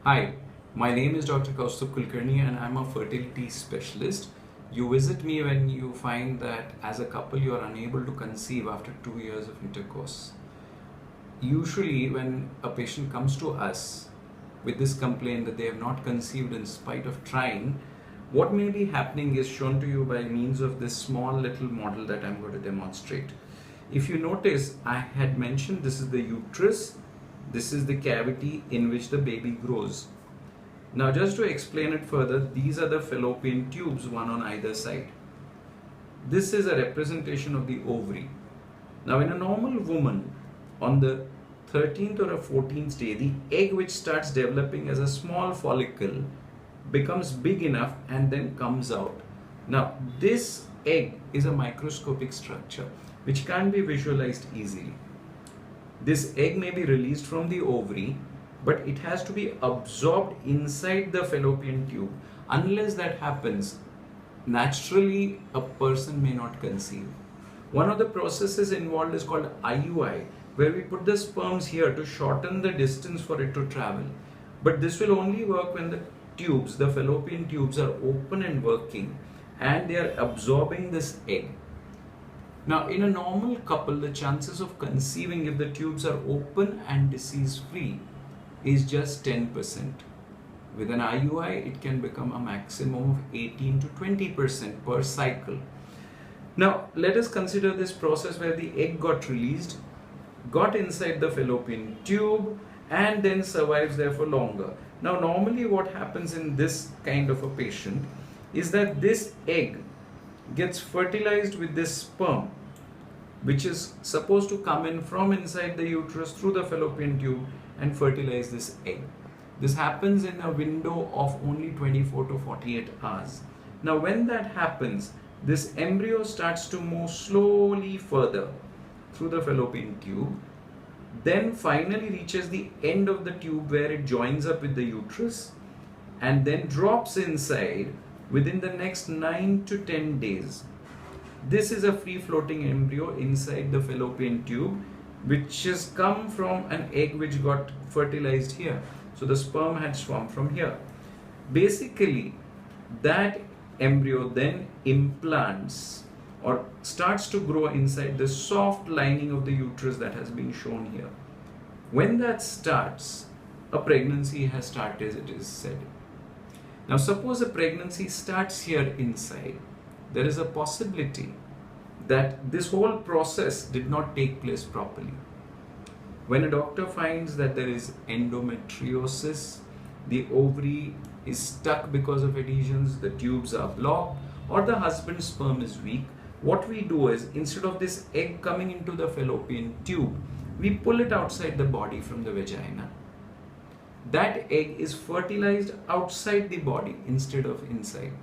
Hi, my name is Dr. Kaustubh Kulkarni and I'm a fertility specialist. You visit me when you find that as a couple you are unable to conceive after 2 years of intercourse. Usually when a patient comes to us with this complaint that they have not conceived in spite of trying, what may be happening is shown to you by means of this small little model that I'm going to demonstrate. If you notice, I had mentioned this is the uterus. This is the cavity in which the baby grows. Now, just to explain it further, these are the fallopian tubes, one on either side. This is a representation of the ovary. Now, in a normal woman, on the 13th or a 14th day, the egg which starts developing as a small follicle becomes big enough and then comes out. Now, this egg is a microscopic structure which can't be visualized easily. This egg may be released from the ovary, but it has to be absorbed inside the fallopian tube. Unless that happens, naturally a person may not conceive. One of the processes involved is called IUI, where we put the sperms here to shorten the distance for it to travel. But this will only work when the tubes, the fallopian tubes, are open and working and they are absorbing this egg. Now, in a normal couple, the chances of conceiving if the tubes are open and disease-free is just 10%. With an IUI, it can become a maximum of 18 to 20% per cycle. Now, let us consider this process where the egg got released, got inside the fallopian tube, and then survives there for longer. Now, normally what happens in this kind of a patient is that this egg gets fertilized with this sperm, which is supposed to come in from inside the uterus through the fallopian tube and fertilize this egg. This happens in a window of only 24 to 48 hours. Now, when that happens, this embryo starts to move slowly further through the fallopian tube, then finally reaches the end of the tube where it joins up with the uterus and then drops inside within the next 9 to 10 days. This is a free-floating embryo inside the fallopian tube, which has come from an egg which got fertilized here. So the sperm had swum from here. Basically, that embryo then implants or starts to grow inside the soft lining of the uterus that has been shown here. When that starts, a pregnancy has started, it is said. Now, suppose a pregnancy starts here inside. There is a possibility that this whole process did not take place properly. When a doctor finds that there is endometriosis, the ovary is stuck because of adhesions, the tubes are blocked, or the husband's sperm is weak, what we do is, instead of this egg coming into the fallopian tube, we pull it outside the body from the vagina. That egg is fertilized outside the body instead of inside,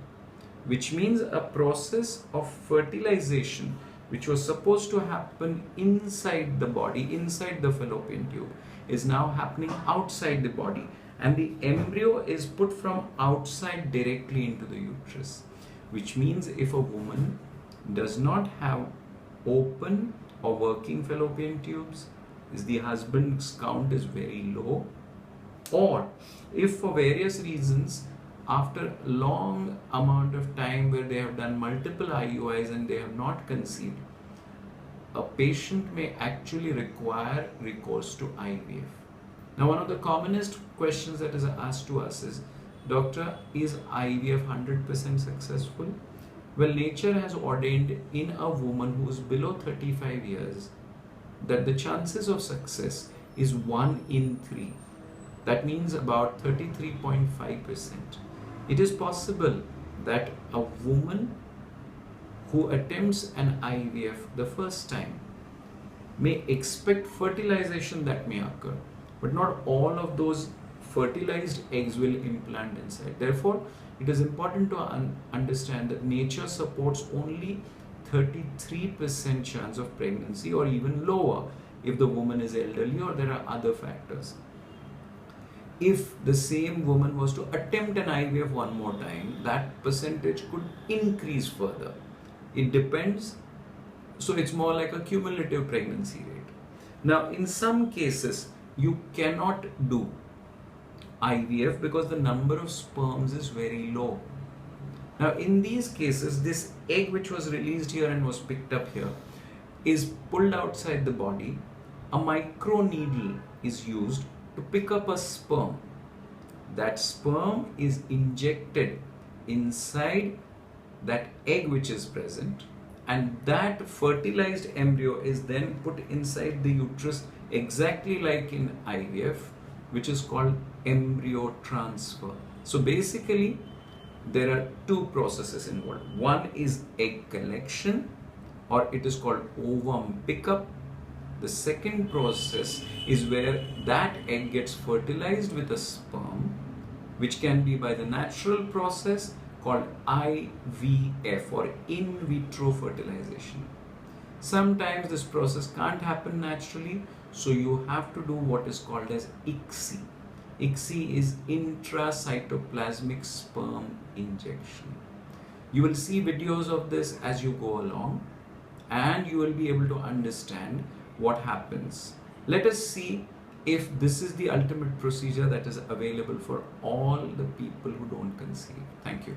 which means a process of fertilization which was supposed to happen inside the body, inside the fallopian tube, is now happening outside the body, and the embryo is put from outside directly into the uterus, which means if a woman does not have open or working fallopian tubes, is the husband's count is very low, or if for various reasons after a long amount of time where they have done multiple IUIs and they have not conceived, a patient may actually require recourse to IVF. Now, one of the commonest questions that is asked to us is, Doctor, is IVF 100% successful? Well, nature has ordained in a woman who is below 35 years that the chances of success is 1 in 3. That means about 33.5%. It is possible that a woman who attempts an IVF the first time may expect fertilization that may occur, but not all of those fertilized eggs will implant inside. Therefore, it is important to understand that nature supports only 33% chance of pregnancy, or even lower if the woman is elderly or there are other factors. If the same woman was to attempt an IVF one more time, that percentage could increase further. It depends. So it's more like a cumulative pregnancy rate. Now, in some cases, you cannot do IVF because the number of sperms is very low. Now in these cases, this egg which was released here and was picked up here is pulled outside the body. A micro needle is used to pick up a sperm. That sperm is injected inside that egg which is present, and that fertilized embryo is then put inside the uterus exactly like in IVF, which is called embryo transfer. So basically there are two processes involved. One is egg collection, or it is called ovum pickup. The second process is where that egg gets fertilized with a sperm, which can be by the natural process called IVF, or in vitro fertilization. Sometimes this process can't happen naturally, so you have to do what is called as ICSI. ICSI is intracytoplasmic sperm injection. You will see videos of this as you go along, and you will be able to understand what happens. Let us see if this is the ultimate procedure that is available for all the people who don't conceive. Thank you.